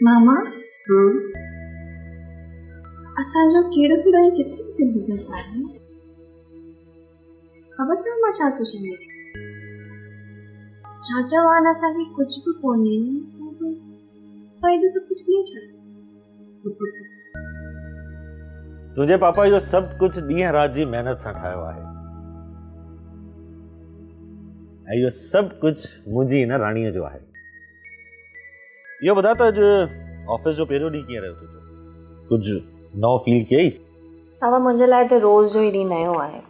मामा असांजो कहिड़ो कहिड़ो ऐं किथे किथे बिज़नेस आहे ख़बर अथव मां छा सोचंदी आहियां चाचा वाहन असांखे कुझु बि कोन्हे पर एॾो सभु कुझु कीअं ठाहे तुंहिंजे पापा इहो सभु कुझु ॾींहं राति जी महिनत सां ठाहियो आहे ऐं इहो सभु कुझु मुंहिंजी हिन राणीअ जो आहे। इहो ॿुधा त अॼु ऑफिस जो पहिरियों ॾींहुं कीअं रहियो तुंहिंजो? कुझु नओं फील कयई? पापा मुंहिंजे लाइ त रोज़ जो ई ॾींहुं नयो आहे,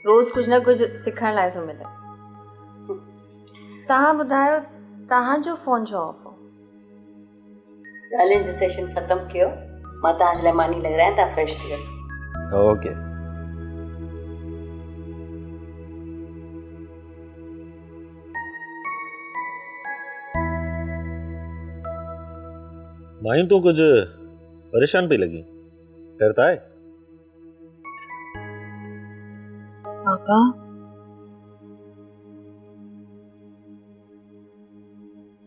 रोज़ कुझु न कुझु सिखण लाइ थो मिले। तव्हां ॿुधायो तव्हांजो फ़ोन छो ऑफ हो? ॻाल्हियुनि जो सेशन ख़तमु कयो, मां तव्हांजे लाइ मानी लॻायां, तव्हां फ्रेश थी वञो। ओके। मायूं तूं कुझु परेशान पई लॻी, ख़ैर त आहे? पापा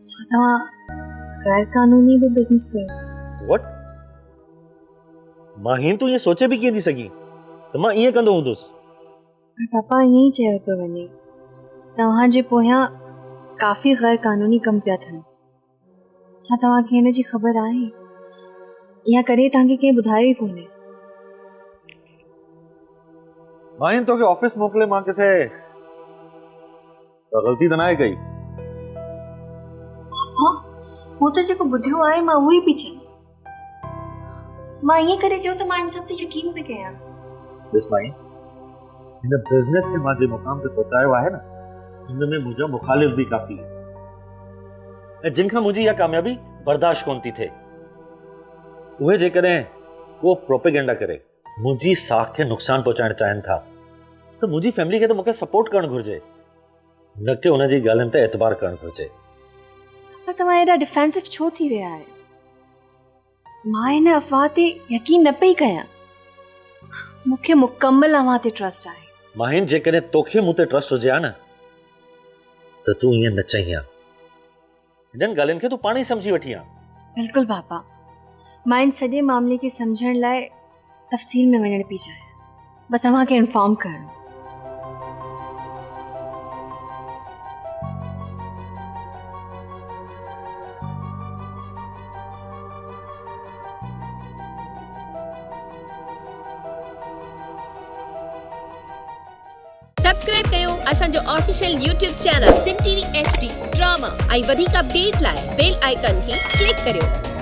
छा तव्हां गैर कानूनी भी बिज़नेस कयो? व्हाट? माहीन तूं ये सोचे भी कीअं थी सघी त मां ईअं कंदो हूंदुसि? पर पापा ईअं ई चयो पियो वञे, तव्हांजे पोयां काफ़ी गैर कानूनी कम पिया थियनि। छा तव्हांखे हिन जी ख़बर आहे या करे तव्हांखे कंहिं ॿुधायो ई कोन्हे? माहीन तोखे ऑफिस मोकिले मां किथे ग़लती त न आहे कई? हाँ वो तो जेको ॿुधियो आहे मां उहो ई पई चवां। मां ईअं करे चयो त मां इन सभु ते यकीन पई कयां। ॾिस माहीन, हिन बिज़नेस खे मां जे मुक़ाम ते पहुचायो आहे न, हिन में मुंहिंजो मुखालिफ़ बि काफ़ी आहे ऐं जिन खां मुंहिंजी इहा कामयाबी बर्दाश्त कोन थी थिए, उहे जेकॾहिं को प्रोपेगेंडा करे मुंहिंजी साख खे नुक़सान पहुचाइण चाहिनि था त मुंहिंजी फैमिली खे त मूंखे सपोर्ट करणु घुर्जे, न कि उन जी ॻाल्हियुनि ते एतबार करणु घुर्जे। पर तव्हां एॾा डिफेंसिव छो थी रहिया आहियो? मां हिन अफ़वाह ते यकीन न पई कयां। मूंखे मुकम्मल अव्हां ते ट्रस्ट आहे। माहिन जेकॾहिं तोखे मूं ते ट्रस्ट हुजे हा न त तूं ईअं न चई हा। हिननि ॻाल्हियुनि खे तूं पाण ई सम्झी वठी हा। बिल्कुलु पापा, मां इन सॼे मामले खे सम्झण लाइ तफ़सील में वञण पई चाहियां, बसि अव्हांखे इन्फॉर्म करणो। सब्सक्राइब कयो असांजो ऑफिशियल YouTube चैनल सिन टीवी HD ड्रामा ऐं वधीक अपडेट लाइ बेल आइकन खे क्लिक करियो।